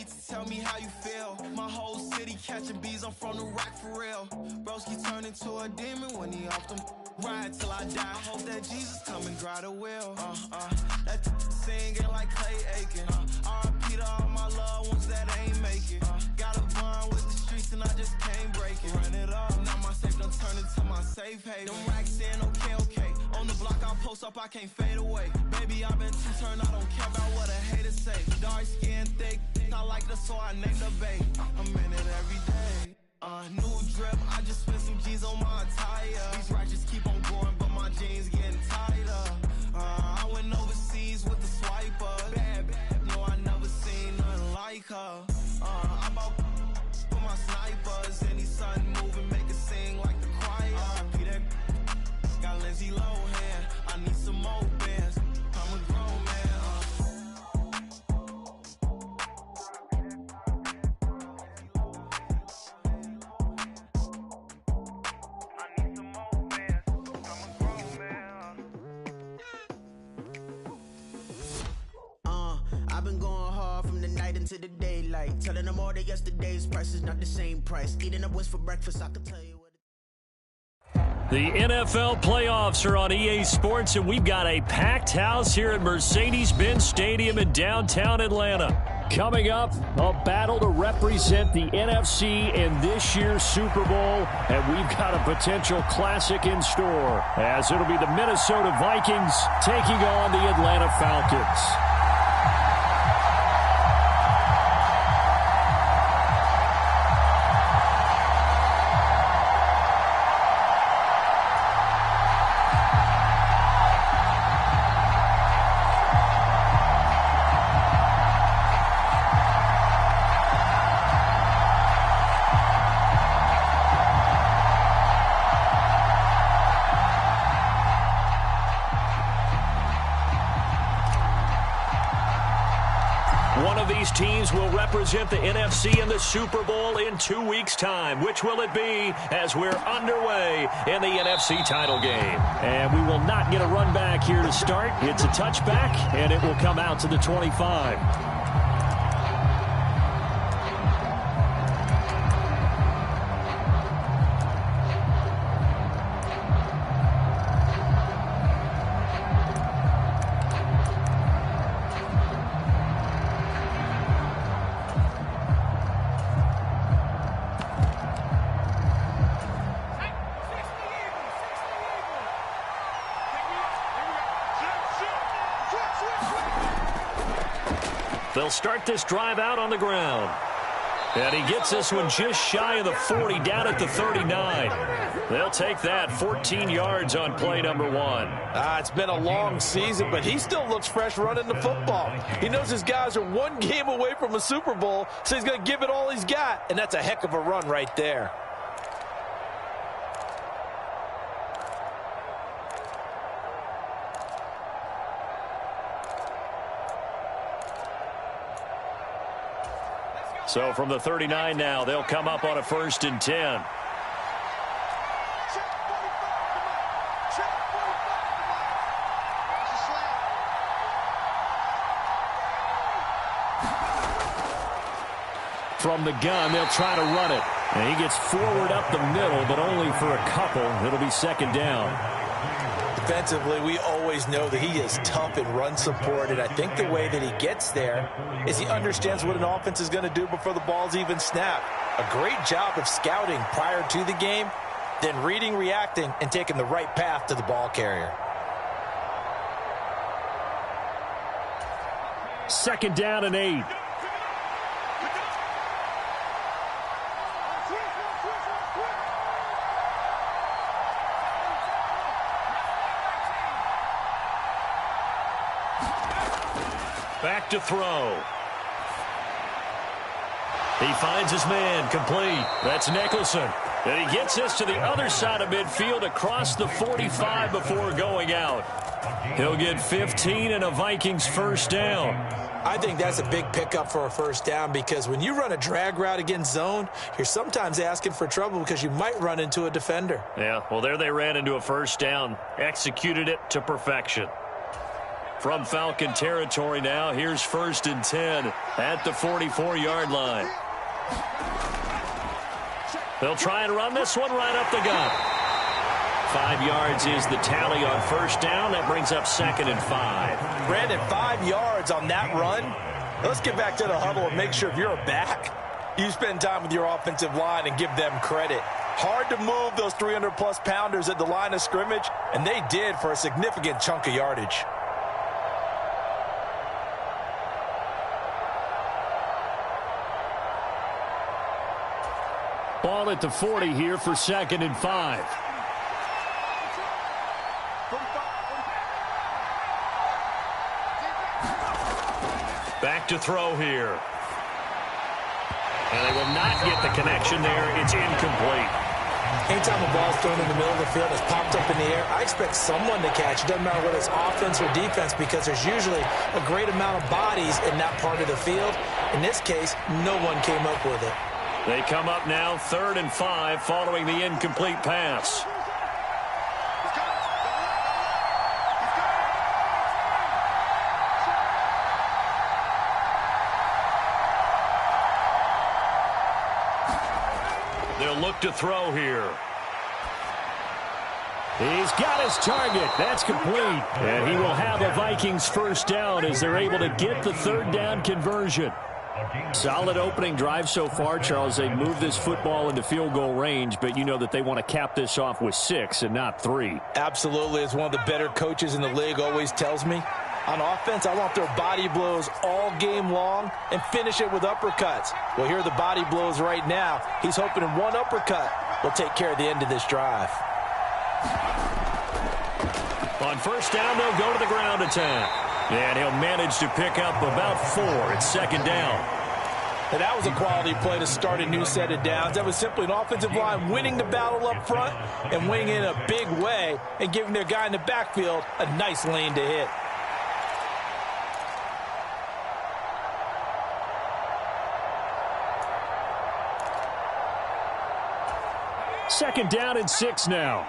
text, tell me how you feel. My whole city catching bees, I'm from the rock for real. Broski turned into a demon when he off them. Ride till I die, hope that Jesus come and grind the wheel. That singing like Clay Aiken. R.I.P. to all my loved ones that ain't make it. Got a bond with the streets and I just can't break it. Run it up, now my safe done turn into my safe haven. Them racks in, okay. On the block I post up, I can't fade away. Baby, I've been too turned, I don't care about what a hater say. Dark skin, thick, I like the so I named the babe. I'm in it every day. New drip, I just spent some G's on my attire. These righteous keep on growing, but my jeans getting tighter. I went overseas with the swiper. Bad, no, I never seen nothing like her. I bought for my snipers. Any sudden moving, make it sing like the choir. Peter got Lindsay Lohan. I need some more bands. I'm a grown man. I've been going hard from the night into the daylight. Telling them all that yesterday's price is not the same price. Eating up wings for breakfast, I can tell you what. The NFL playoffs are on EA Sports, and we've got a packed house here at Mercedes-Benz Stadium in downtown Atlanta. Coming up, a battle to represent the NFC in this year's Super Bowl, and we've got a potential classic in store, as it'll be the Minnesota Vikings taking on the Atlanta Falcons. These teams will represent the NFC in the Super Bowl in 2 weeks' time. Which will it be as we're underway in the NFC title game? And we will not get a run back here to start. It's a touchback, and it will come out to the 25. They'll start this drive out on the ground. And he gets this one just shy of the 40, down at the 39. They'll take that 14 yards on play number one. It's been a long season, but he still looks fresh running the football. He knows his guys are one game away from a Super Bowl, so he's going to give it all he's got, and that's a heck of a run right there. So from the 39 now, they'll come up on a 1st and 10. From the gun, they'll try to run it. And he gets forward up the middle, but only for a couple. It'll be 2nd down. Defensively, we always know that he is tough in run support, and I think the way that he gets there is he understands what an offense is going to do before the ball's even snapped. A great job of scouting prior to the game, then reading, reacting, and taking the right path to the ball carrier. 2nd down and 8. Back to throw. He finds his man, complete. That's Nicholson. And he gets this to the other side of midfield across the 45 before going out. He'll get 15 and a Vikings 1st down. I think that's a big pickup for a 1st down, because when you run a drag route against zone, you're sometimes asking for trouble because you might run into a defender. Yeah, well, there they ran into a 1st down. Executed it to perfection. From Falcon territory now, here's 1st and 10 at the 44-yard line. They'll try and run this one right up the gut. 5 yards is the tally on 1st down. That brings up 2nd and 5. Brandon, 5 yards on that run. Let's get back to the huddle and make sure if you're a back, you spend time with your offensive line and give them credit. Hard to move those 300-plus pounders at the line of scrimmage, and they did for a significant chunk of yardage. Ball at the 40 here for 2nd and 5. Back to throw here. And they will not get the connection there. It's incomplete. Anytime a ball's thrown in the middle of the field, it's popped up in the air, I expect someone to catch. It doesn't matter whether it's offense or defense because there's usually a great amount of bodies in that part of the field. In this case, no one came up with it. They come up now 3rd and 5 following the incomplete pass. They'll look to throw here. He's got his target. That's complete. And he will have a Vikings 1st down as they're able to get the 3rd down conversion. Solid opening drive so far, Charles. They moved this football into field goal range, but you know that they want to cap this off with 6 and not 3. Absolutely. As one of the better coaches in the league always tells me, on offense, I want their body blows all game long and finish it with uppercuts. Well, here are the body blows right now. He's hoping in one uppercut will take care of the end of this drive. On 1st down, they'll go to the ground attack. And he'll manage to pick up about 4. It's 2nd down. And that was a quality play to start a new set of downs. That was simply an offensive line winning the battle up front and winning in a big way and giving their guy in the backfield a nice lane to hit. Second down and 6 now.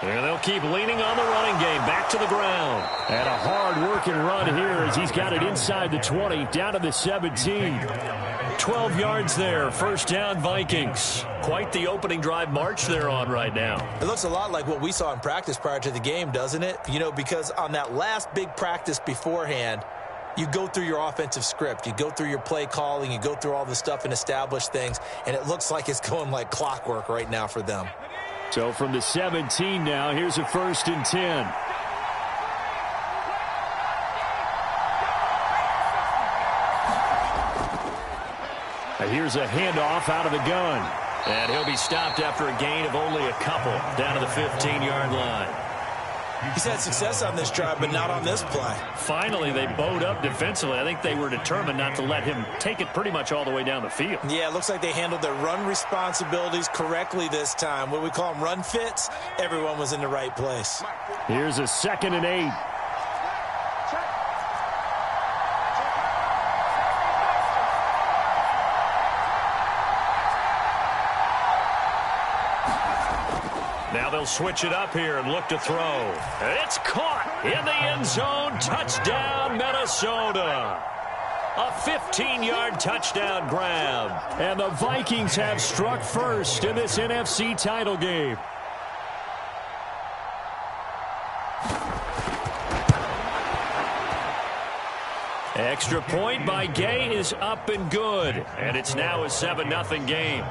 And they'll keep leaning on the running game. Back to the ground. And a hard-working run here as he's got it inside the 20, down to the 17. 12 yards there. 1st down, Vikings. Quite the opening drive march they're on right now. It looks a lot like what we saw in practice prior to the game, doesn't it? You know, because on that last big practice beforehand, you go through your offensive script. You go through your play calling. You go through all the stuff and establish things. And it looks like it's going like clockwork right now for them. So from the 17 now, here's a 1st and 10. And here's a handoff out of the gun. And he'll be stopped after a gain of only a couple down to the 15-yard line. He's had success on this drive, but not on this play. Finally, they bowed up defensively. I think they were determined not to let him take it pretty much all the way down the field. Yeah, it looks like they handled their run responsibilities correctly this time. What we call them run fits, everyone was in the right place. Here's a 2nd and 8. Now they'll switch it up here and look to throw. It's caught in the end zone. Touchdown, Minnesota. A 15-yard touchdown grab. And the Vikings have struck first in this NFC title game. Extra point by Gay is up and good. And it's now a 7-0 game.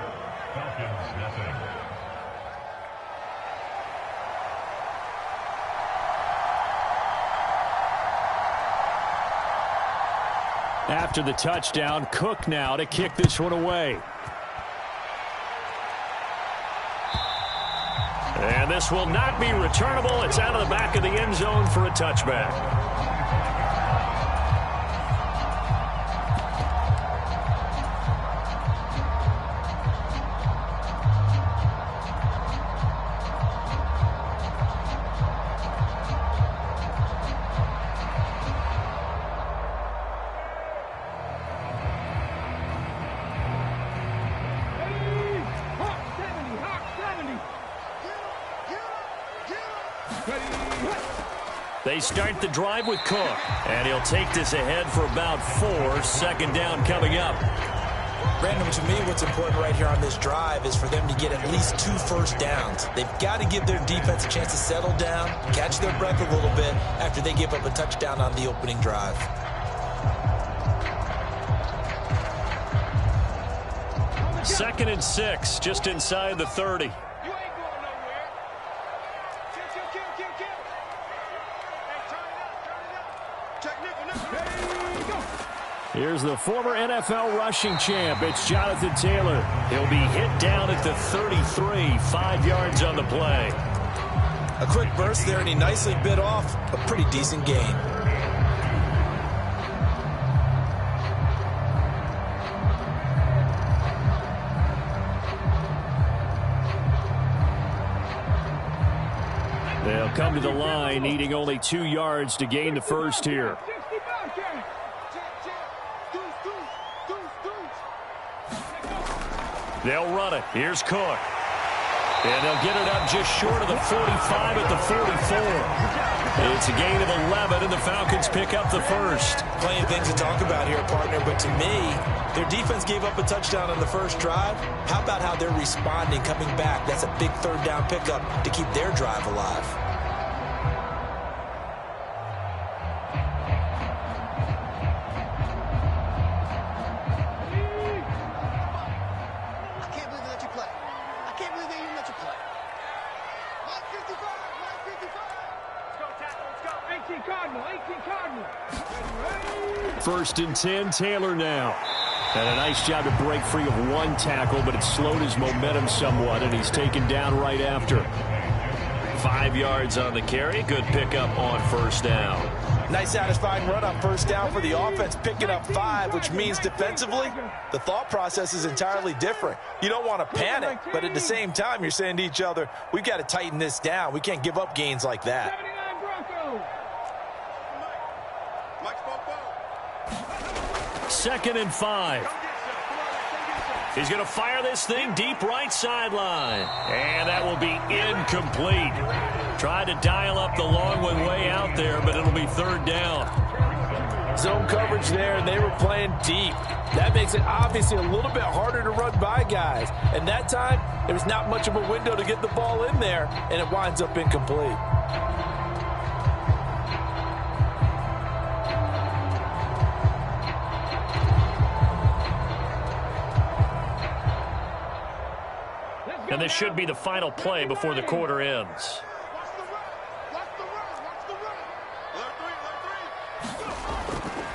After the touchdown, Cook now to kick this one away. And this will not be returnable. It's out of the back of the end zone for a touchback. They start the drive with Cook, and he'll take this ahead for about 4. Second down coming up. Brandon, to me, what's important right here on this drive is for them to get at least 2 first downs. They've got to give their defense a chance to settle down, catch their breath a little bit after they give up a touchdown on the opening drive. Second and 6, just inside the 30. Here's the former NFL rushing champ. It's Jonathan Taylor. He'll be hit down at the 33, 5 yards on the play. A quick burst there, and he nicely bit off a pretty decent gain. They'll come to the line, needing only 2 yards to gain the first here. They'll run it. Here's Cook. And they'll get it up just short of the 45 at the 44. It's a gain of 11, and the Falcons pick up the first. Plenty of things to talk about here, partner, but to me, their defense gave up a touchdown on the first drive. How about how they're responding, coming back? That's a big third down pickup to keep their drive alive. First and 10, Taylor now. And a nice job to break free of one tackle, but it slowed his momentum somewhat, and he's taken down right after. 5 yards on the carry. Good pickup on first down. Nice satisfying run on first down for the offense, picking up 5, which means defensively, the thought process is entirely different. You don't want to panic, but at the same time, you're saying to each other, we've got to tighten this down. We can't give up gains like that. Second and 5. He's going to fire this thing deep right sideline. And that will be incomplete. Tried to dial up the long one way out there, but it'll be third down. Zone coverage there, and they were playing deep. That makes it obviously a little bit harder to run by guys. And that time, there was not much of a window to get the ball in there, and it winds up incomplete. And this should be the final play before the quarter ends.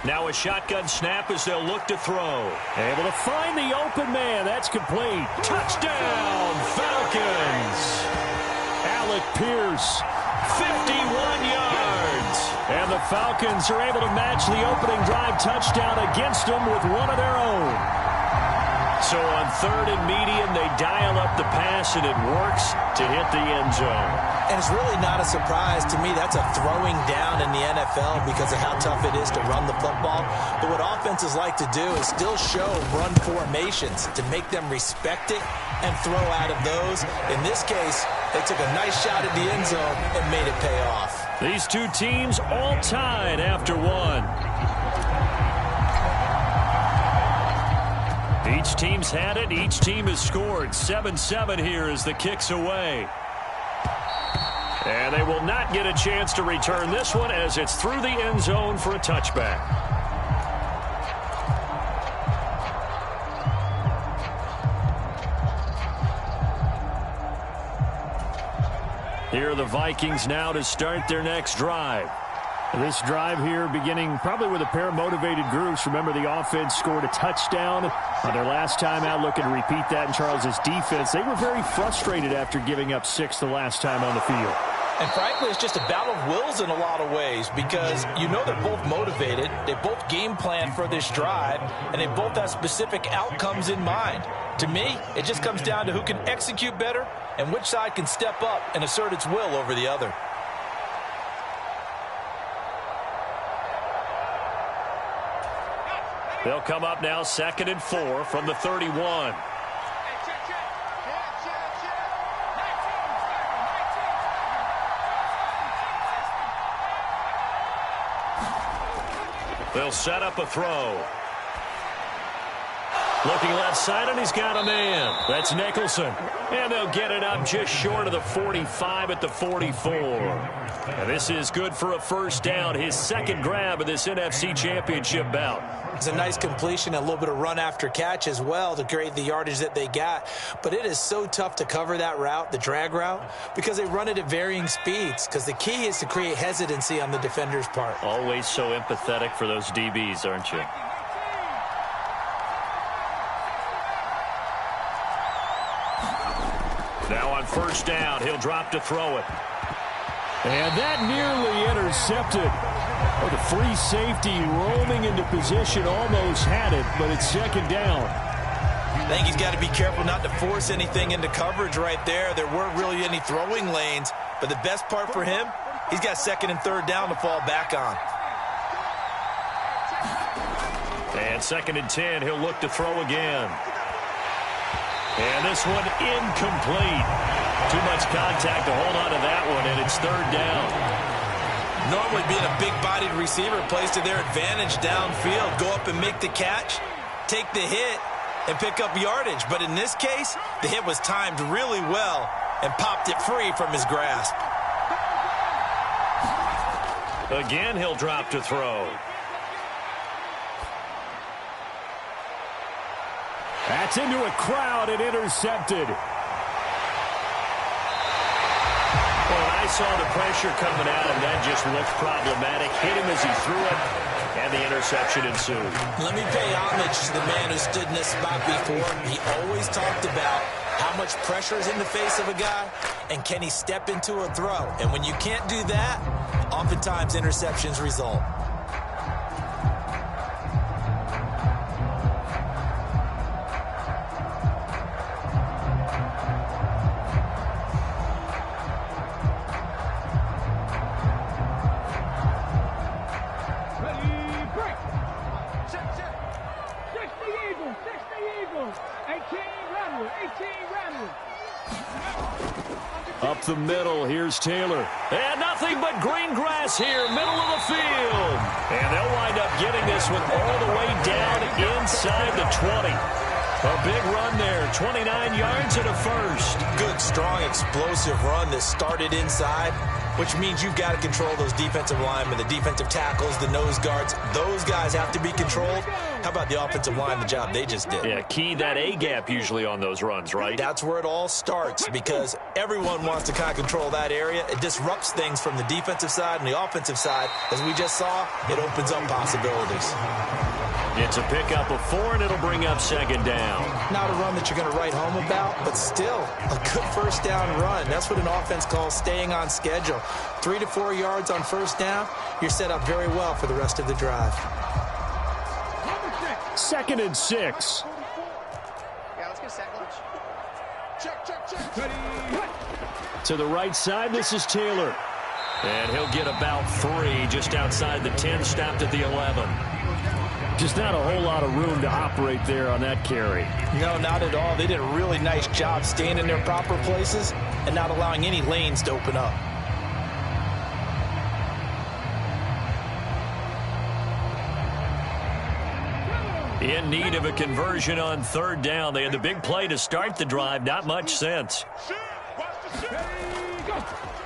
Now a shotgun snap as they'll look to throw. Able to find the open man. That's complete. Touchdown, Falcons. Alec Pierce, 51 yards. And the Falcons are able to match the opening drive touchdown against them with one of their own. So on third and medium, they dial up the pass, and it works to hit the end zone. And it's really not a surprise to me. That's a throwing down in the NFL because of how tough it is to run the football. But what offenses like to do is still show run formations to make them respect it and throw out of those. In this case, they took a nice shot at the end zone and made it pay off. These two teams all tied after one. Each team's had it. Each team has scored. 7-7 here as the kick's away. And they will not get a chance to return this one as it's through the end zone for a touchback. Here are the Vikings now to start their next drive. This drive here beginning probably with a pair of motivated groups. Remember, the offense scored a touchdown on their last time out, looking to repeat that in Charles's defense. They were very frustrated after giving up 6 the last time on the field. And frankly, it's just a battle of wills in a lot of ways because you know they're both motivated. They both game plan for this drive, and they both have specific outcomes in mind. To me, it just comes down to who can execute better and which side can step up and assert its will over the other. They'll come up now 2nd and 4 from the 31. They'll set up a throw. Looking left side, and he's got a man. That's Nicholson. And they'll get it up just short of the 45 at the 44. And this is good for a first down, his second grab of this NFC Championship bout. It's a nice completion, a little bit of run after catch as well to create the yardage that they got. But it is so tough to cover that route, the drag route, because they run it at varying speeds. Because the key is to create hesitancy on the defender's part. Always so empathetic for those DBs, aren't you? Now on first down, he'll drop to throw it. And that nearly intercepted. Oh, the free safety roaming into position almost had it, but it's second down. I think he's got to be careful not to force anything into coverage right there. There weren't really any throwing lanes, but the best part for him, he's got second and third down to fall back on. And second and 10, he'll look to throw again. And this one incomplete. Too much contact to hold on to that one, and it's third down. Normally being a big-bodied receiver plays to their advantage downfield. Go up and make the catch, take the hit, and pick up yardage. But in this case, the hit was timed really well and popped it free from his grasp. Again, he'll drop to throw. That's into a crowd and intercepted. Well, I saw the pressure coming at him. That just looked problematic. Hit him as he threw it, and the interception ensued. Let me pay homage to the man who stood in this spot before. He always talked about how much pressure is in the face of a guy, and can he step into a throw. And when you can't do that, oftentimes interceptions result. Up the middle, here's Taylor. And nothing but green grass here, middle of the field. And they'll wind up getting this one all the way down inside the 20. A big run there, 29 yards and a first. Good, strong, explosive run that started inside, which means you've got to control those defensive linemen, the defensive tackles, the nose guards. Those guys have to be controlled. How about the offensive line, the job they just did? Yeah, key that A-gap usually on those runs, right? That's where it all starts, because everyone wants to kind of control that area. It disrupts things from the defensive side and the offensive side. As we just saw, it opens up possibilities. It's a pickup of 4, and it'll bring up second down. Not a run that you're going to write home about, but still a good first down run. That's what an offense calls staying on schedule. 3 to 4 yards on first down, you're set up very well for the rest of the drive. Second and 6. Yeah, let's get a sack lunch. Check. To the right side, this is Taylor. And he'll get about 3 just outside the 10, stopped at the 11. Just not a whole lot of room to operate there on that carry. No, not at all. They did a really nice job staying in their proper places and not allowing any lanes to open up. In need of a conversion on third down. They had the big play to start the drive. Not much sense.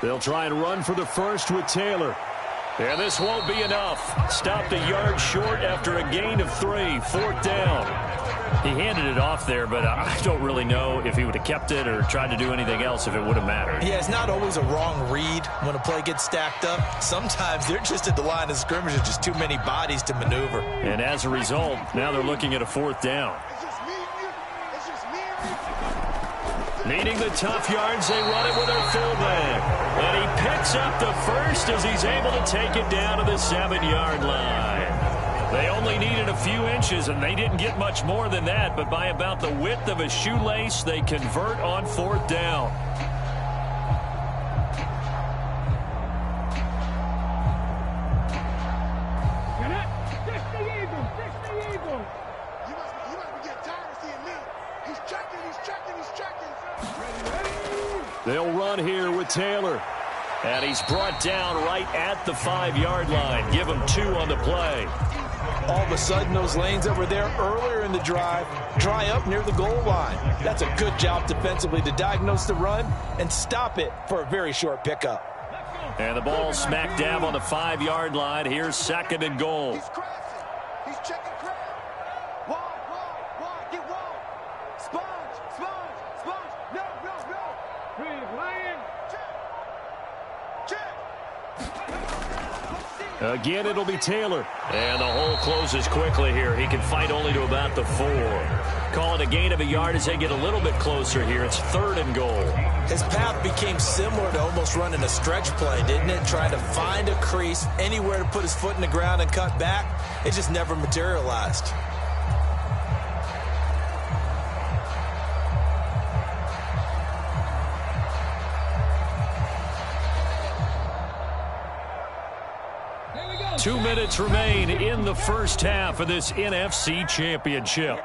They'll try and run for the first with Taylor. And this won't be enough. Stopped a yard short after a gain of 3. Fourth down. He handed it off there, but I don't really know if he would have kept it or tried to do anything else if it would have mattered. Yeah, it's not always a wrong read when a play gets stacked up. Sometimes they're just at the line of scrimmage. There's just too many bodies to maneuver. And as a result, now they're looking at a fourth down. Needing the tough yards, they run it with their fullback. And he picks up the first as he's able to take it down to the 7-yard line. They only needed a few inches, and they didn't get much more than that. But by about the width of a shoelace, they convert on fourth down. They'll run here with Taylor. And he's brought down right at the 5-yard line. Give him 2 on the play. All of a sudden, those lanes that were there earlier in the drive dry up near the goal line. That's a good job defensively to diagnose the run and stop it for a very short pickup. And the ball smack dab on the 5-yard line. Here's 2nd and goal. He's crashing. He's checking crap. Wide. Get wide. Sponge. No. Breathe, Lion. Check. Again, it'll be Taylor. And the hole closes quickly here. He can fight only to about the 4. Call it a gain of a yard as they get a little bit closer here. It's 3rd and goal. His path became similar to almost running a stretch play, didn't it? Trying to find a crease, anywhere to put his foot in the ground and cut back. It just never materialized. Here we go. 2 minutes remain in the first half of this NFC Championship.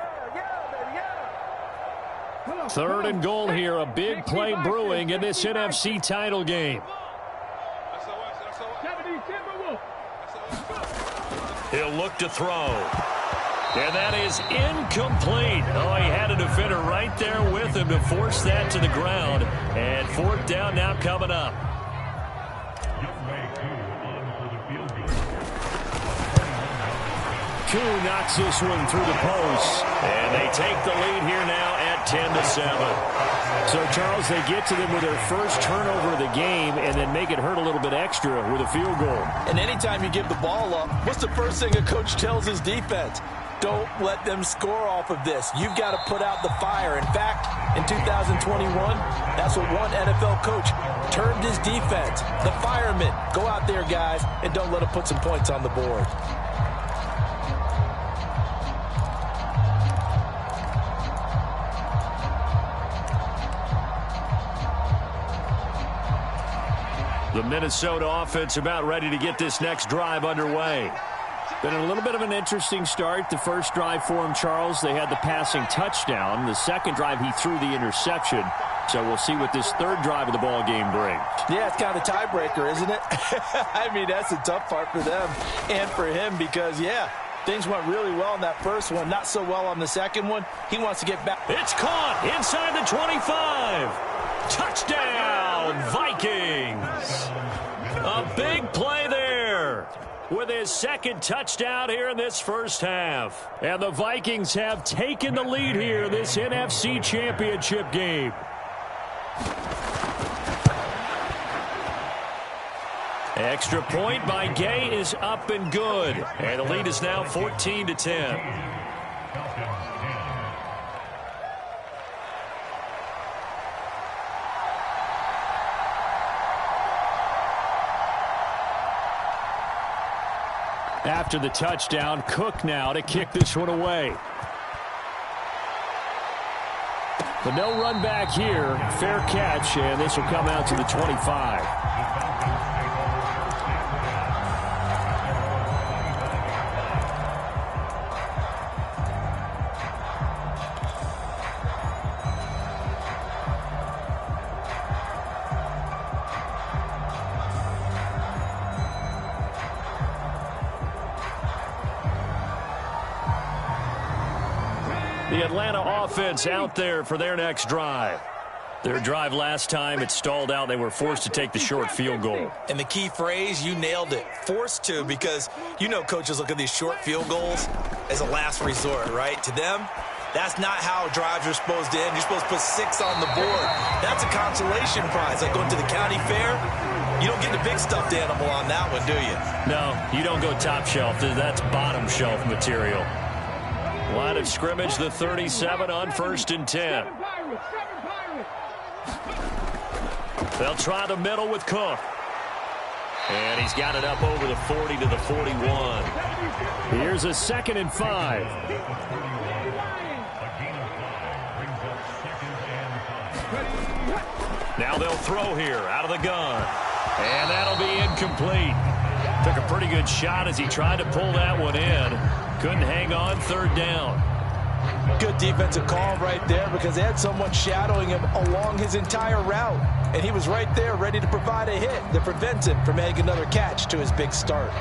3rd and goal here. A big play brewing in this NFC title game. He'll look to throw. And that is incomplete. Oh, he had a defender right there with him to force that to the ground. And 4th down now coming up. Koo knocks this one through the post. And they take the lead here now at 10-7. So, Charles, they get to them with their first turnover of the game and then make it hurt a little bit extra with a field goal. And anytime you give the ball up, what's the first thing a coach tells his defense? Don't let them score off of this. You've got to put out the fire. In fact, in 2021, that's what one NFL coach termed his defense. The firemen. Go out there, guys, and don't let them put some points on the board. The Minnesota offense about ready to get this next drive underway. Been a little bit of an interesting start. The first drive for him, Charles, they had the passing touchdown. The second drive, he threw the interception. So we'll see what this third drive of the ball game brings. Yeah, it's kind of a tiebreaker, isn't it? I mean, that's the tough part for them and for him because, yeah, things went really well in that first one, not so well on the second one. He wants to get back. It's caught inside the 25. Touchdown, Vikings. A big play there with his second touchdown here in this first half. And the Vikings have taken the lead here in this NFC Championship game. Extra point by Gay is up and good. And the lead is now 14-10. After the touchdown, Cook now to kick this one away. But no run back here. Fair catch, and this will come out to the 25. The Atlanta offense out there for their next drive. Their drive last time, it stalled out. They were forced to take the short field goal. And the key phrase, you nailed it, forced to, because you know coaches look at these short field goals as a last resort, right? To them, that's not how drives are supposed to end. You're supposed to put 6 on the board. That's a consolation prize, like going to the county fair. You don't get the big stuffed animal on that one, do you? No, you don't go top shelf. That's bottom shelf material. Line of scrimmage, the 37 on 1st and 10. They'll try the middle with Cook. And he's got it up over the 40 to the 41. Here's a 2nd and 5. Now they'll throw here out of the gun. And that'll be incomplete. Took a pretty good shot as he tried to pull that one in. Couldn't hang on, 3rd down. Good defensive call right there because they had someone shadowing him along his entire route. And he was right there ready to provide a hit that prevents him from making another catch to his big start.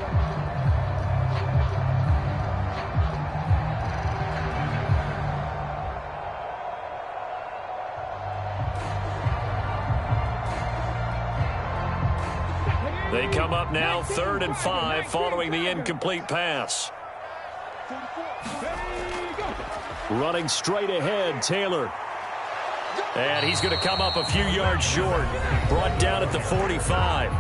They come up now 3rd and 5 following the incomplete pass. Running straight ahead, Taylor. And he's going to come up a few yards short. Brought down at the 45.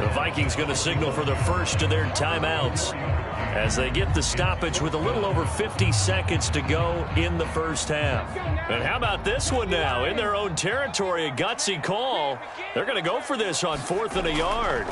The Vikings going to signal for the first of their timeouts as they get the stoppage with a little over 50 seconds to go in the first half. And how about this one now? In their own territory, a gutsy call. They're going to go for this on 4th and a yard.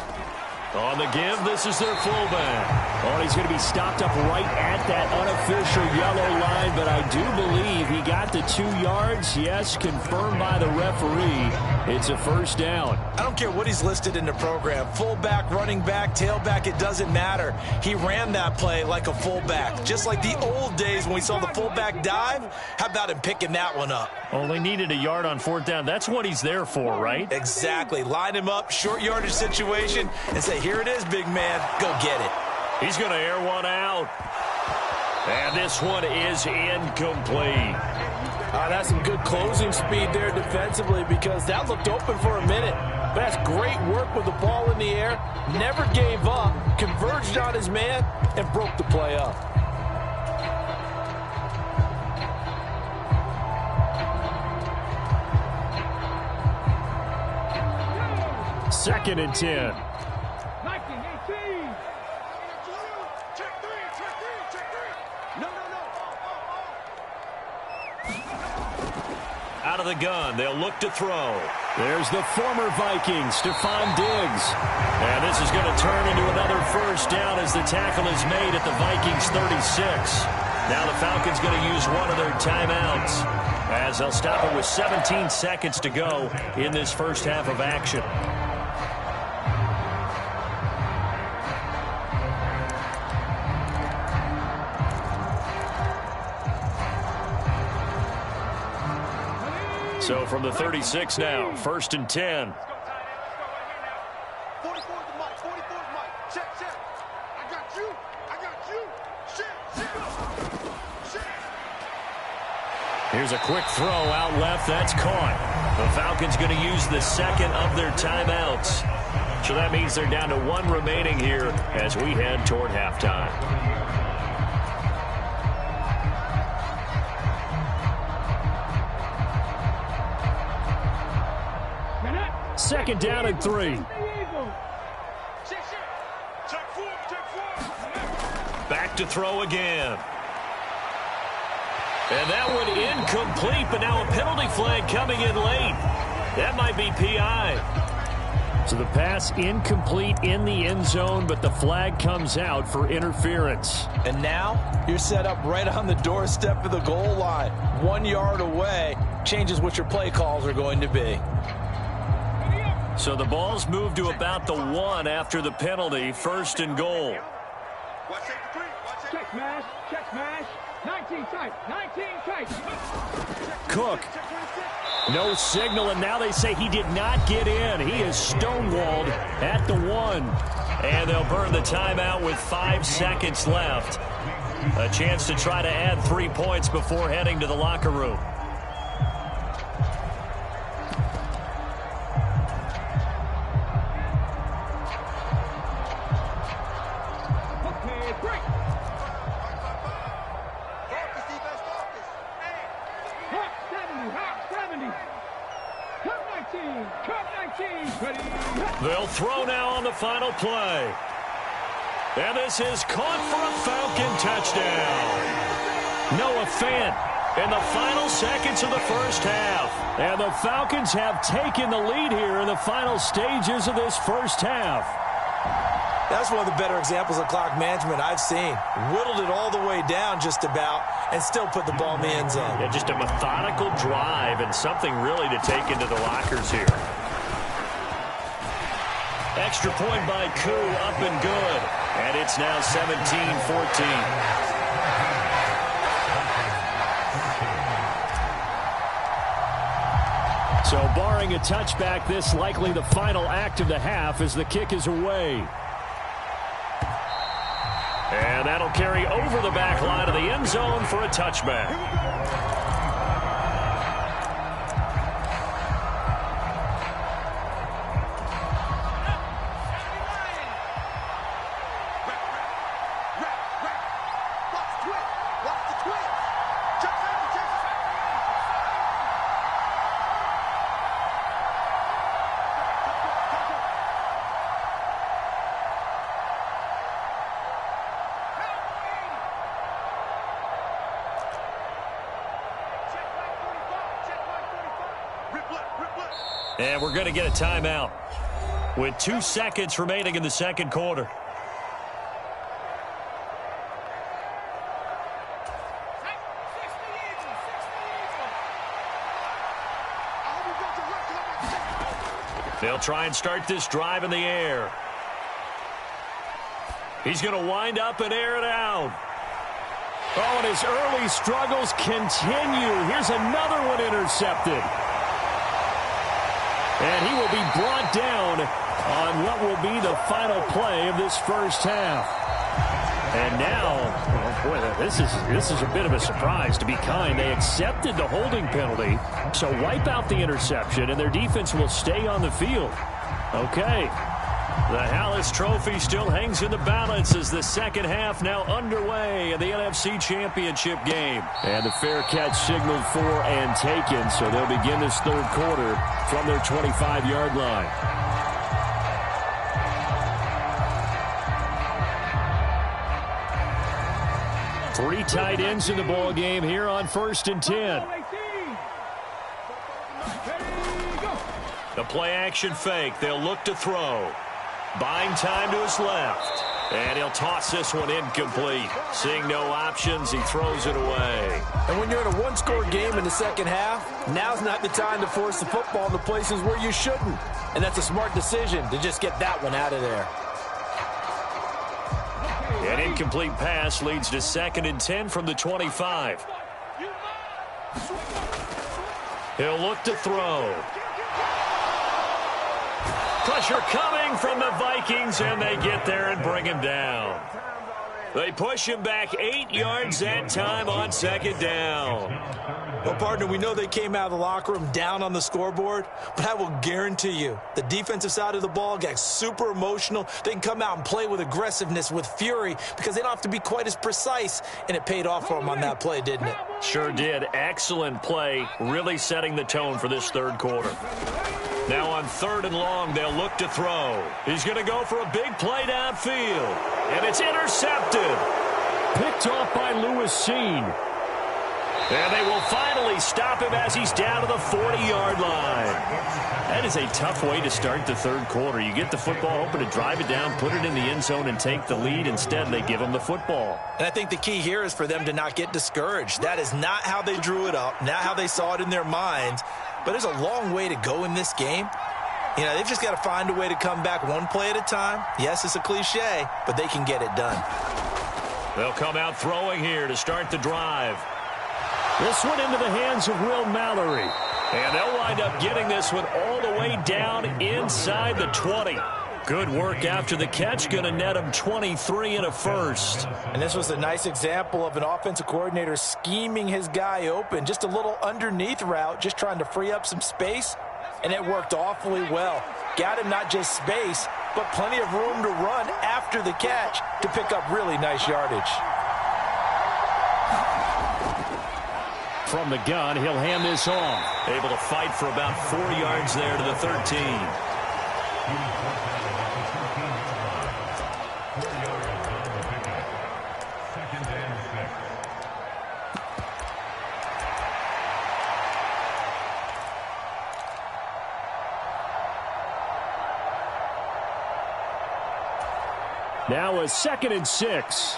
On the give, this is their fullback. Oh, he's going to be stopped up right at that unofficial yellow line, but I do believe he got the 2 yards. Yes, confirmed by the referee. It's a first down. I don't care what he's listed in the program. Fullback, running back, tailback, it doesn't matter. He ran that play like a fullback, just like the old days when we saw the fullback dive. How about him picking that one up? Oh, they needed a yard on 4th down. That's what he's there for, right? Exactly. Line him up, short yardage situation, and say, here it is, big man. Go get it. He's going to air one out. And this one is incomplete. That's some good closing speed there defensively because that looked open for a minute. But that's great work with the ball in the air. Never gave up, converged on his man, and broke the play up. Second and 10. Out of the gun, they'll look to throw. There's the former Vikings, Stephon Diggs. And this is going to turn into another first down as the tackle is made at the Vikings 36. Now the Falcons going to use one of their timeouts as they'll stop it with 17 seconds to go in this first half of action. So from the 36 now, 1st and 10. 44's the mic, 44's mic. Check. I got you. Shit. Here's a quick throw out left. That's caught. The Falcons going to use the second of their timeouts. So that means they're down to 1 remaining here as we head toward halftime. Second down and 3. Back to throw again. And that one incomplete, but now a penalty flag coming in late. That might be PI. So the pass incomplete in the end zone, but the flag comes out for interference. And now you're set up right on the doorstep of the goal line. 1 yard away changes what your play calls are going to be. So the ball's moved to about the 1 after the penalty, 1st and goal. Check smash. 19 tight. Cook. No signal, and now they say he did not get in. He is stonewalled at the 1. And they'll burn the timeout with 5 seconds left. A chance to try to add 3 points before heading to the locker room. They'll throw now on the final play. And this is caught for a Falcon touchdown. Noah Fant in the final seconds of the first half. And the Falcons have taken the lead here in the final stages of this first half. That's one of the better examples of clock management I've seen. Whittled it all the way down just about and still put the ball in the end zone. Yeah, just a methodical drive and something really to take into the lockers here. Extra point by Koo, up and good. And it's now 17-14. So barring a touchback, this likely the final act of the half as the kick is away. And that'll carry over the back line of the end zone for a touchback. And we're going to get a timeout with 2 seconds remaining in the second quarter. They'll try and start this drive in the air. He's going to wind up and air it out. Oh, and his early struggles continue. Here's another one intercepted. And he will be brought down on what will be the final play of this first half. And now, oh boy, this is a bit of a surprise, to be kind. They accepted the holding penalty, so wipe out the interception, and their defense will stay on the field. Okay. The Hallis Trophy still hangs in the balance as the second half now underway in the NFC Championship game. And the fair catch signaled for and taken, so they'll begin this third quarter from their 25-yard line. Three tight ends in the ball game here on 1st and 10. The play action fake. They'll look to throw. Buying time to his left. And he'll toss this one incomplete. Seeing no options, he throws it away. And when you're in a one-score game in the second half, now's not the time to force the football in the places where you shouldn't. And that's a smart decision to just get that one out of there. An incomplete pass leads to 2nd and 10 from the 25. He'll look to throw. Pressure coming from the Vikings, and they get there and bring him down. They push him back 8 yards that time on 2nd down. Well, partner, we know they came out of the locker room down on the scoreboard, but I will guarantee you the defensive side of the ball got super emotional. They can come out and play with aggressiveness, with fury, because they don't have to be quite as precise, and it paid off for them on that play, didn't it? Sure did. Excellent play, really setting the tone for this third quarter. Now on 3rd and long, they'll look to throw. He's going to go for a big play downfield, and it's intercepted. Picked off by Lewis Seen. And they will finally stop him as he's down to the 40-yard line. That is a tough way to start the third quarter. You get the football, hoping to drive it down, put it in the end zone, and take the lead. Instead, they give him the football. And I think the key here is for them to not get discouraged. That is not how they drew it up, not how they saw it in their minds. But there's a long way to go in this game. You know, they've just got to find a way to come back one play at a time. Yes, it's a cliche, but they can get it done. They'll come out throwing here to start the drive. This one into the hands of Will Mallory. And they'll wind up getting this one all the way down inside the 20. Good work after the catch. Going to net him 23 and a first. And this was a nice example of an offensive coordinator scheming his guy open. Just a little underneath route, just trying to free up some space. And it worked awfully well. Got him not just space, but plenty of room to run after the catch to pick up really nice yardage. From the gun, he'll hand this off. Able to fight for about 4 yards there to the 13. Now a 2nd and 6.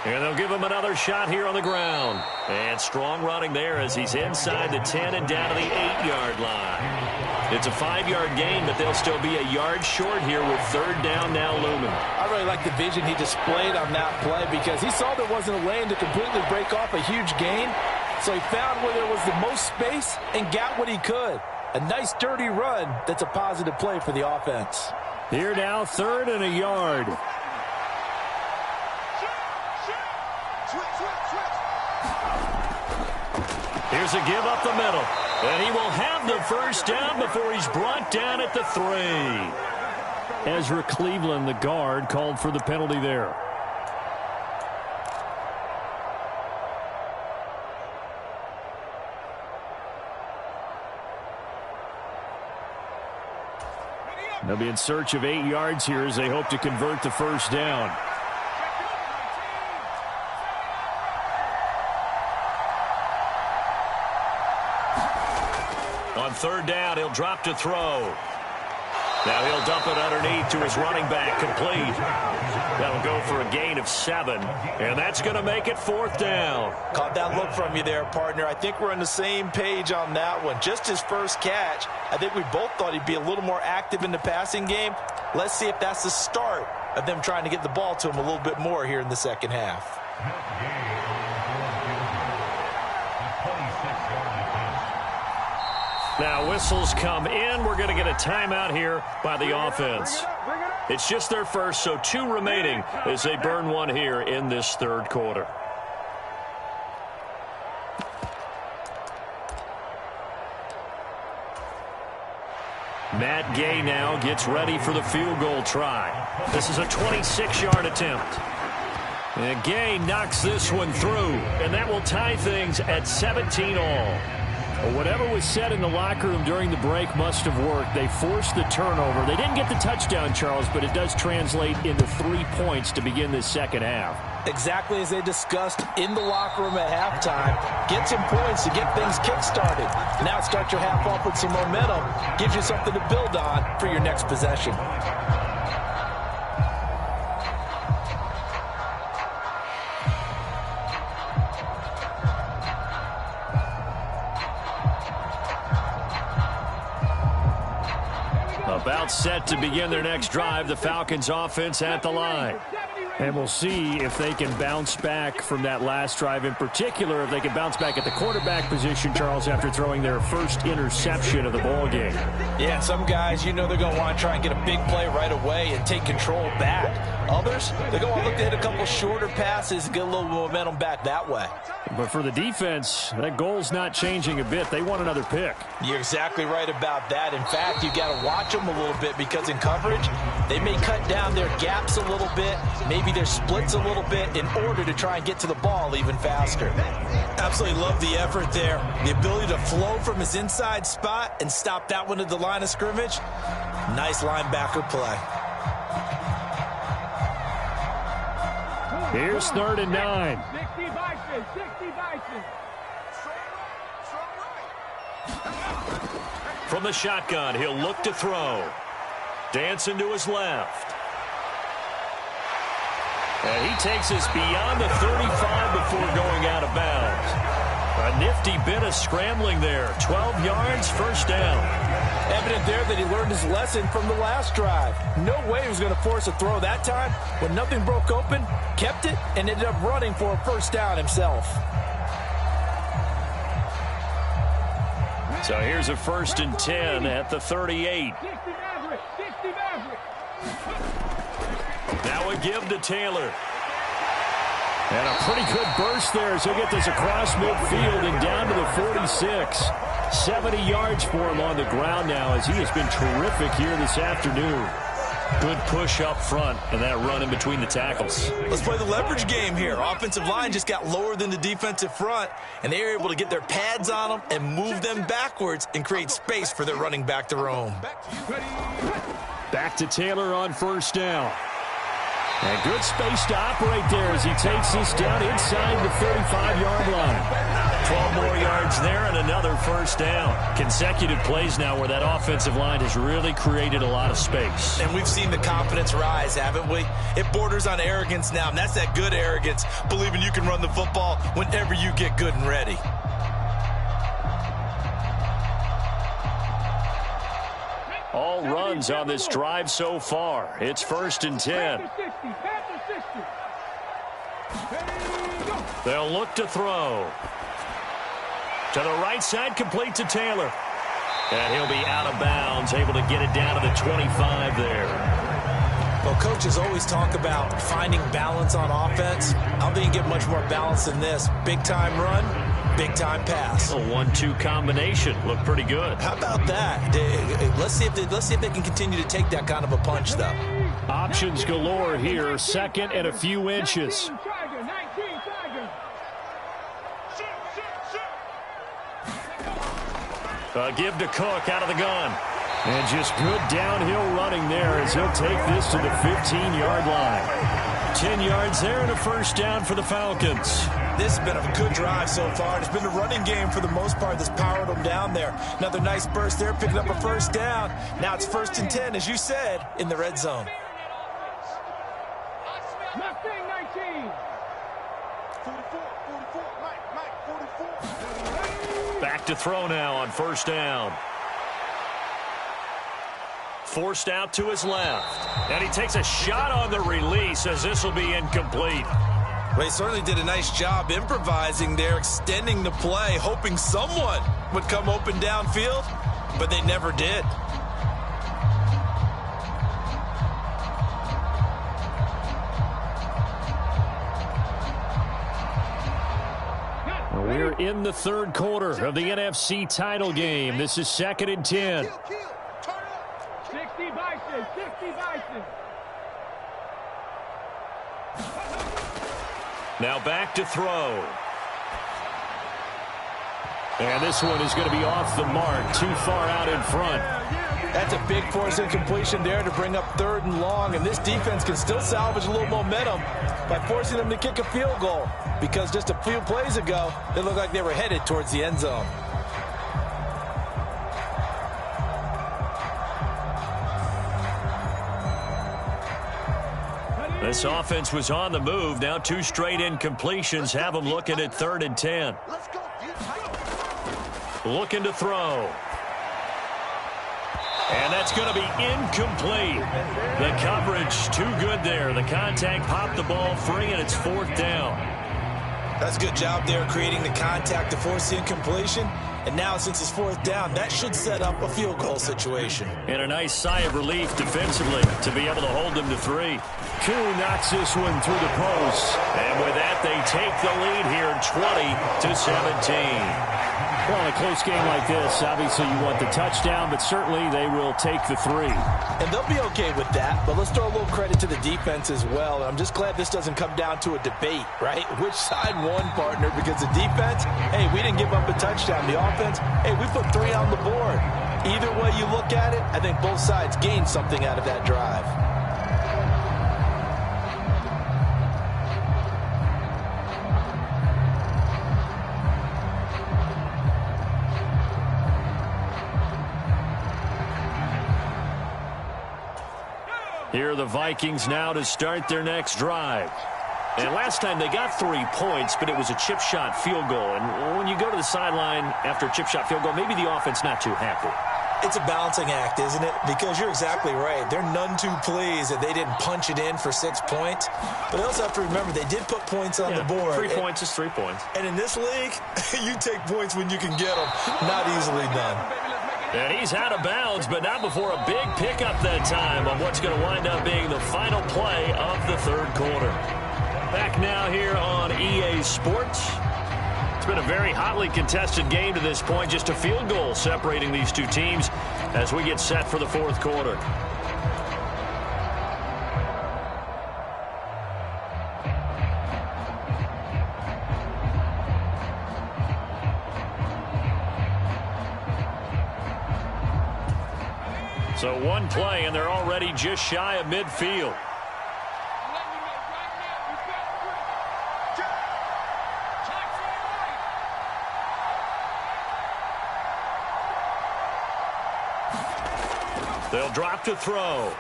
And they'll give him another shot here on the ground. And strong running there as he's inside the 10 and down to the 8-yard line. It's a 5-yard gain, but they'll still be a yard short here with 3rd down now looming. I really like the vision he displayed on that play because he saw there wasn't a lane to completely break off a huge gain. So he found where there was the most space and got what he could. A nice dirty run that's a positive play for the offense. Here now, 3rd and a yard. Here's a give up the middle. And he will have the first down before he's brought down at the 3. Ezra Cleveland, the guard, called for the penalty there. They'll be in search of 8 yards here as they hope to convert the first down. On third down, he'll drop to throw. Now he'll dump it underneath to his running back, complete. That'll go for a gain of 7, and that's going to make it fourth down. Caught that look from you there, partner. I think we're on the same page on that one. Just his first catch, I think we both thought he'd be a little more active in the passing game. Let's see if that's the start of them trying to get the ball to him a little bit more here in the second half. Now whistles come in. We're going to get a timeout here by the offense. It's just their first, so 2 remaining as they burn one here in this third quarter. Matt Gay now gets ready for the field goal try. This is a 26-yard attempt. And Gay knocks this one through, and that will tie things at 17 all. Well, whatever was said in the locker room during the break must have worked. They forced the turnover. They didn't get the touchdown, Charles, but it does translate into 3 points to begin this second half. Exactly as they discussed in the locker room at halftime. Get some points to get things kick-started. Now start your half off with some momentum. Gives you something to build on for your next possession. About set to begin their next drive, the Falcons offense at the line. And we'll see if they can bounce back from that last drive, in particular if they can bounce back at the quarterback position, Charles, after throwing their first interception of the ball game. Yeah, and some guys, you know they're going to want to try and get a big play right away and take control back. Others, they're going to look to hit a couple shorter passes and get a little momentum back that way. But for the defense, that goal's not changing a bit. They want another pick. You're exactly right about that. In fact, you got to watch them a little bit because in coverage, they may cut down their gaps a little bit, maybe their splits a little bit in order to try and get to the ball even faster. Absolutely love the effort there. The ability to flow from his inside spot and stop that one at the line of scrimmage. Nice linebacker play. Here's 3rd and 9. 60 Vikings, 60 Vikings. From the shotgun, he'll look to throw. Dancing to his left. And he takes us beyond the 35 before going out of bounds. A nifty bit of scrambling there. 12 yards, first down. Evident there that he learned his lesson from the last drive. No way he was going to force a throw that time. When nothing broke open, kept it, and ended up running for a first down himself. So here's a 1st and 10 at the 38. Now a give to Taylor. And a pretty good burst there as he'll get this across midfield and down to the 46. 70 yards for him on the ground now as he has been terrific here this afternoon. Good push up front and that run in between the tackles. Let's play the leverage game here. Offensive line just got lower than the defensive front, and they were able to get their pads on them and move them backwards and create space for their running back to roam. Back to Taylor on first down. And good space to operate there as he takes this down inside the 35-yard line. 12 more yards there and another first down. Consecutive plays now where that offensive line has really created a lot of space. And we've seen the confidence rise, haven't we? It borders on arrogance now, and that's that good arrogance, believing you can run the football whenever you get good and ready. All runs on this drive so far. It's 1st and 10. They'll look to throw. To the right side, complete to Taylor. And he'll be out of bounds, able to get it down to the 25 there. Well, coaches always talk about finding balance on offense. I don't think you get much more balance than this. Big-time run, big-time pass. A 1-2 combination. Looked pretty good. How about that? Let's see if they can continue to take that kind of a punch, though. Options galore here. 2nd and a few inches. Give to Cook out of the gun. And just good downhill running there as he'll take this to the 15-yard line. 10 yards there and a first down for the Falcons. This has been a good drive so far. It's been a running game for the most part that's powered them down there. Another nice burst there, picking up a first down. Now it's 1st and 10, as you said, in the red zone. Mustang 19. 44, Mike, 44. Back to throw now on first down. Forced out to his left. And he takes a shot on the release as this will be incomplete. Well, he certainly did a nice job improvising there, extending the play, hoping someone would come open downfield, but they never did. We're in the third quarter of the NFC title game. This is 2nd and 10. 60 Bison, 60 Bison. Now back to throw. And this one is going to be off the mark, too far out in front. That's a big force incompletion there to bring up 3rd and long, and this defense can still salvage a little momentum by forcing them to kick a field goal, because just a few plays ago, they looked like they were headed towards the end zone. This offense was on the move. Now 2 straight incompletions have them looking at 3rd and 10. Looking to throw. And that's going to be incomplete. The coverage too good there. The contact popped the ball free, and it's 4th down. That's a good job there creating the contact to force the incompletion. And now since it's 4th down, that should set up a field goal situation. And a nice sigh of relief defensively to be able to hold them to 3. Koo knocks this one through the post. And with that, they take the lead here 20-17. Well, in a close game like this, obviously you want the touchdown, but certainly they will take the 3. And they'll be okay with that, but let's throw a little credit to the defense as well. And I'm just glad this doesn't come down to a debate, right? Which side won, partner? Because the defense, hey, we didn't give up a touchdown. The offense, hey, we put 3 on the board. Either way you look at it, I think both sides gained something out of that drive. Here are the Vikings now to start their next drive. And last time they got 3 points, but it was a chip shot field goal. And when you go to the sideline after a chip shot field goal, maybe the offense not too happy. It's a balancing act, isn't it? Because you're exactly right. They're none too pleased that they didn't punch it in for 6 points. But they also have to remember they did put points on the board. 3 points is 3 points. And in this league, you take points when you can get them. Not easily done. And he's out of bounds, but not before a big pickup that time on what's going to wind up being the final play of the third quarter. Back now here on EA Sports. It's been a very hotly contested game to this point. Just a field goal separating these two teams as we get set for the fourth quarter. So one play, and they're already just shy of midfield. They'll drop to throw.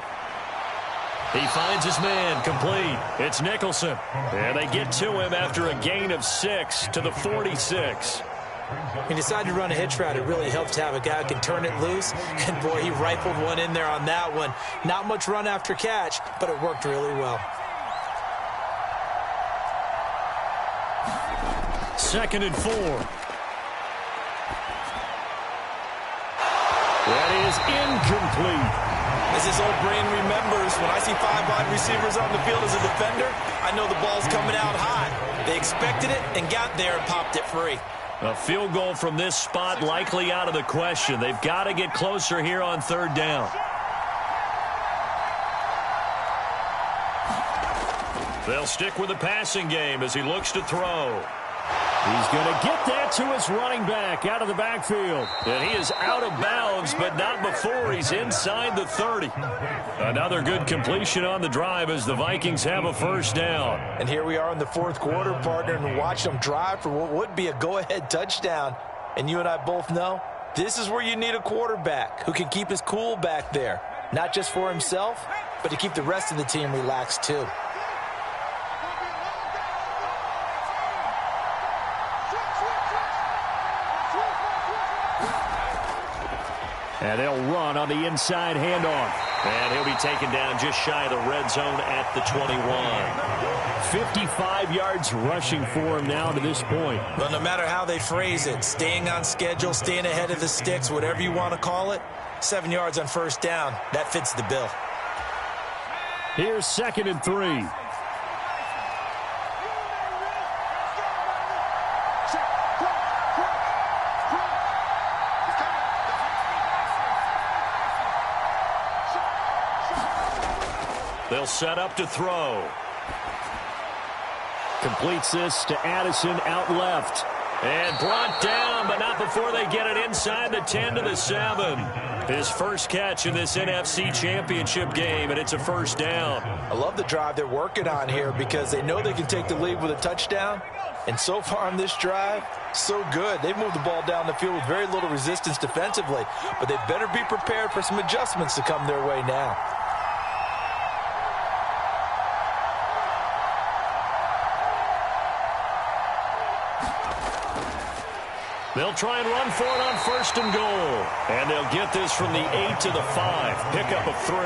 He finds his man, complete. It's Nicholson. And they get to him after a gain of 6 to the 46. He decided to run a hitch route. It really helps to have a guy who can turn it loose. And, boy, he rifled one in there on that one. Not much run after catch, but it worked really well. 2nd and 4. That is incomplete. As his old brain remembers, when I see 5 wide receivers on the field as a defender, I know the ball's coming out high. They expected it and got there and popped it free. A field goal from this spot likely out of the question. They've got to get closer here on 3rd down. They'll stick with the passing game as he looks to throw. He's going to get that to his running back out of the backfield. And he is out of bounds, but not before he's inside the 30. Another good completion on the drive as the Vikings have a first down. And here we are in the fourth quarter, partner, and watch them drive for what would be a go-ahead touchdown. And you and I both know this is where you need a quarterback who can keep his cool back there. Not just for himself, but to keep the rest of the team relaxed too. And they'll run on the inside handoff. And he'll be taken down just shy of the red zone at the 21. 55 yards rushing for him now to this point. Well, no matter how they phrase it, staying on schedule, staying ahead of the sticks, whatever you want to call it, 7 yards on first down, that fits the bill. Here's 2nd and 3. They'll set up to throw. Completes this to Addison out left. And brought down, but not before they get it inside the 10 to the 7. His first catch in this NFC Championship game, and it's a first down. I love the drive they're working on here because they know they can take the lead with a touchdown. And so far on this drive, so good. They've moved the ball down the field with very little resistance defensively, but they better be prepared for some adjustments to come their way now. They'll try and run for it on 1st and goal. And they'll get this from the 8 to the 5. Pickup of 3.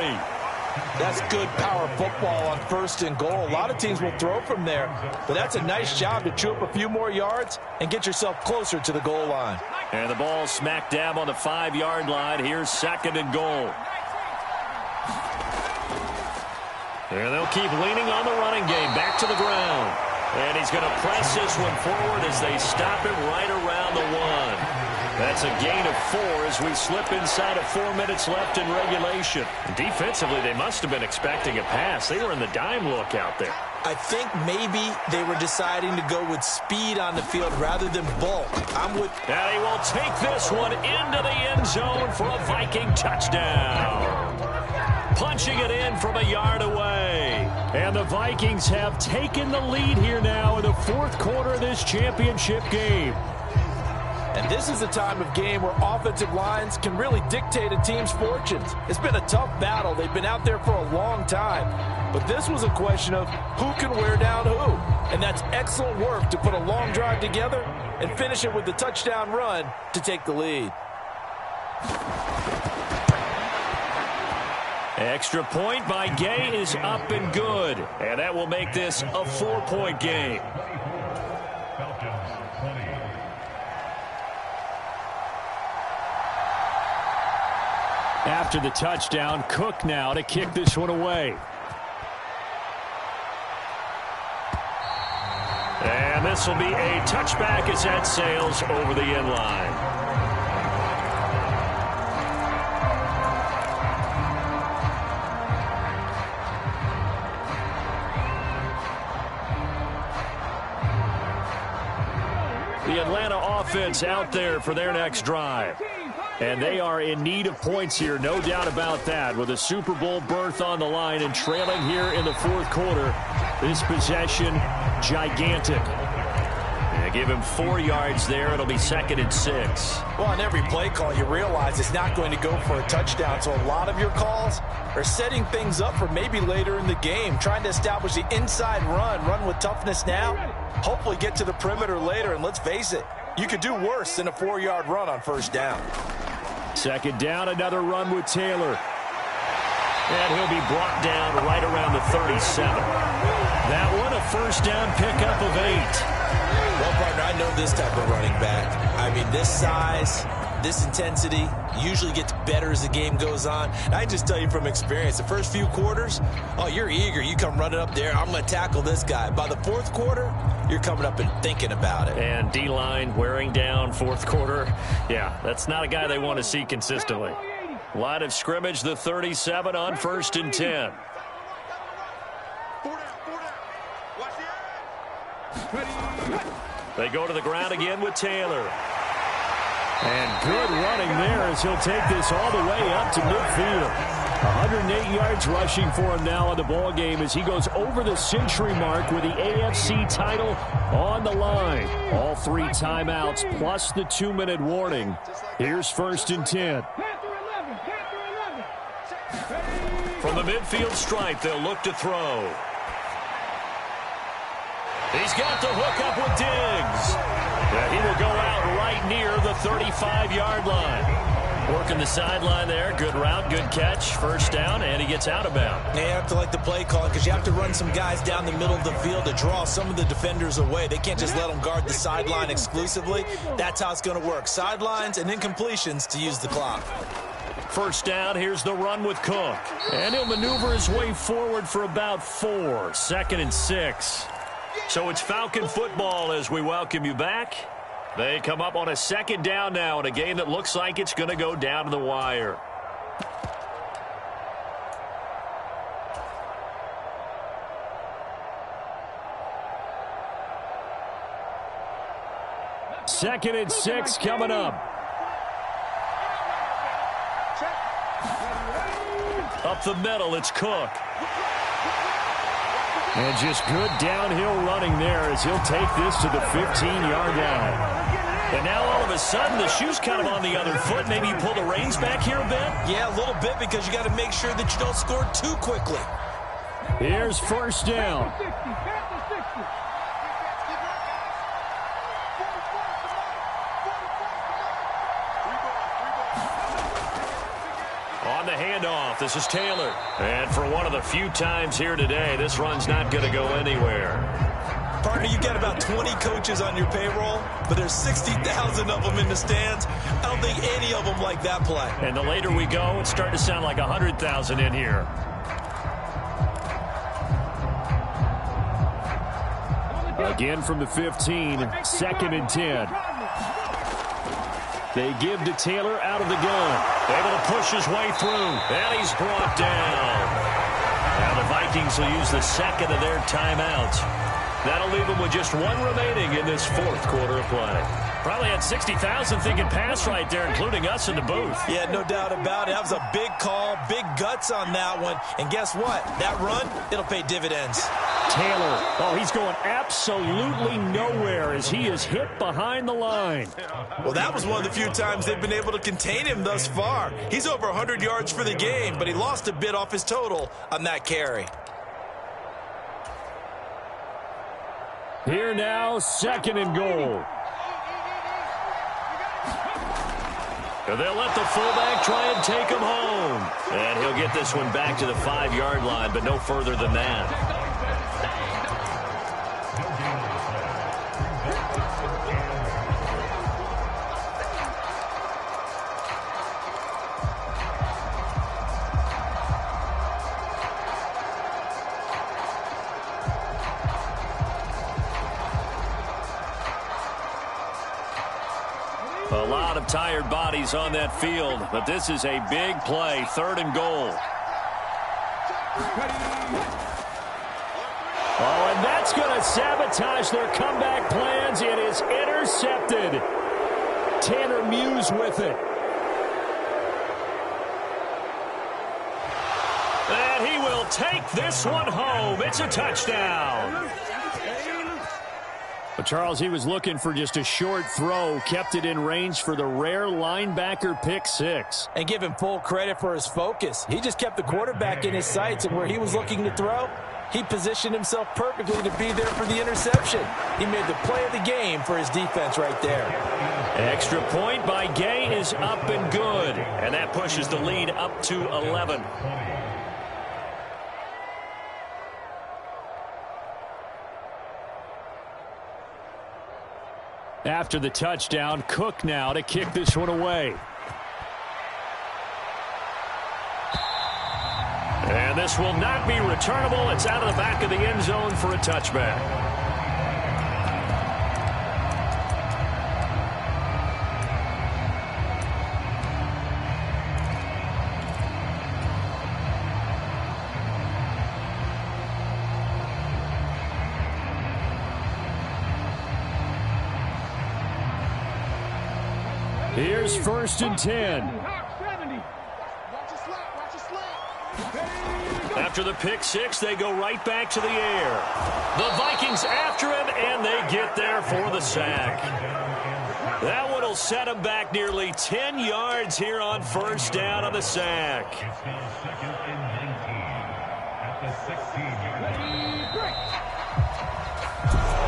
That's good power football on 1st and goal. A lot of teams will throw from there, but that's a nice job to chew up a few more yards and get yourself closer to the goal line. And the ball smack dab on the 5-yard line. Here's 2nd and goal. And they'll keep leaning on the running game. Back to the ground. And he's going to press this one forward as they stop him right around the 1. That's a gain of 4 as we slip inside of 4 minutes left in regulation. Defensively, they must have been expecting a pass. They were in the dime look out there. I think maybe they were deciding to go with speed on the field rather than bulk. And he will take this one into the end zone for a Viking touchdown. Punching it in from a yard away. And the Vikings have taken the lead here now in the fourth quarter of this championship game. And this is a time of game where offensive lines can really dictate a team's fortunes. It's been a tough battle. They've been out there for a long time. But this was a question of who can wear down who. And that's excellent work to put a long drive together and finish it with the touchdown run to take the lead. Extra point by Gay is up and good. And that will make this a 4-point game. After the touchdown, Cook now to kick this one away. And this will be a touchback as that sails over the end line. The Atlanta offense out there for their next drive. And they are in need of points here, no doubt about that. With a Super Bowl berth on the line and trailing here in the fourth quarter, this possession, gigantic. Yeah, give him 4 yards there. It'll be 2nd and 6. Well, on every play call, you realize it's not going to go for a touchdown. So a lot of your calls are setting things up for maybe later in the game, trying to establish the inside run with toughness now, hopefully get to the perimeter later. And let's face it, you could do worse than a 4-yard run on first down. 2nd down, another run with Taylor. And he'll be brought down right around the 37. That one, a first down pickup of 8. Well, partner, I know this type of running back. I mean, this size, this intensity usually gets better as the game goes on. And I just tell you from experience, the first few quarters, oh, you're eager. You come running up there, I'm going to tackle this guy. By the fourth quarter, you're coming up and thinking about it. And D-line wearing down fourth quarter. Yeah, that's not a guy they want to see consistently. Line of scrimmage, the 37 on 1st and 10. They go to the ground again with Taylor. And good running there as he'll take this all the way up to midfield. 108 yards rushing for him now in the ball game as he goes over the century mark with the AFC title on the line. All 3 timeouts plus the 2-minute warning. Here's 1st and 10. From the midfield stripe, they'll look to throw. He's got the hook up with Diggs. Yeah, he will go out right near the 35-yard line. Working the sideline there. Good route, good catch. 1st down, and he gets out of bounds. You have to like the play calling because you have to run some guys down the middle of the field to draw some of the defenders away. They can't just let them guard the sideline exclusively. That's how it's going to work. Sidelines and incompletions to use the clock. 1st down, here's the run with Cook. And he'll maneuver his way forward for about 4. 2nd and 6. So it's Falcon football as we welcome you back. They come up on a 2nd down now in a game that looks like it's going to go down to the wire. Second and 6 coming up. Up the middle, it's Cook. And just good downhill running there as he'll take this to the 15-yard line. And now all of a sudden the shoe's kind of on the other foot. Maybe you pull the reins back here a bit? Yeah, a little bit because you got to make sure that you don't score too quickly. Here's 1st down. On the handoff, this is Taylor. And for one of the few times here today, this run's not going to go anywhere. Partner, you've got about 20 coaches on your payroll, but there's 60,000 of them in the stands. I don't think any of them like that play. And the later we go, it's starting to sound like 100,000 in here. Again from the 15, 2nd and 10. They give to Taylor out of the gun. Able to push his way through. And he's brought down. Now the Vikings will use the 2nd of their timeouts. That'll leave them with just 1 remaining in this 4th quarter of play. Probably had 60,000 thinking pass right there, including us in the booth. Yeah, no doubt about it. That was a big call, big guts on that one. And guess what? That run, it'll pay dividends. Taylor, oh, he's going absolutely nowhere as he is hit behind the line. Well, that was one of the few times they've been able to contain him thus far. He's over 100 yards for the game, but he lost a bit off his total on that carry. Here now, 2nd and goal. And they'll let the fullback try and take him home. And he'll get this one back to the 5-yard line, but no further than that. A lot of tired bodies on that field, but this is a big play, 3rd and goal. Oh, and that's going to sabotage their comeback plans. It is intercepted. Tanner Muse with it. And he will take this one home. It's a touchdown. But Charles, he was looking for just a short throw, kept it in range for the rare linebacker pick 6. And give him full credit for his focus. He just kept the quarterback in his sights, and where he was looking to throw, he positioned himself perfectly to be there for the interception. He made the play of the game for his defense right there. Extra point by Gay is up and good. And that pushes the lead up to 11. After the touchdown, Cook now to kick this one away. And this will not be returnable. It's out of the back of the end zone for a touchback. Here's 1st and 10. Top 70. Watch your slant. Watch your slant. After the pick six, they go right back to the air. The Vikings after him, and they get there for the sack. That one will set him back nearly 10 yards here on 1st down on the sack. Ready, break.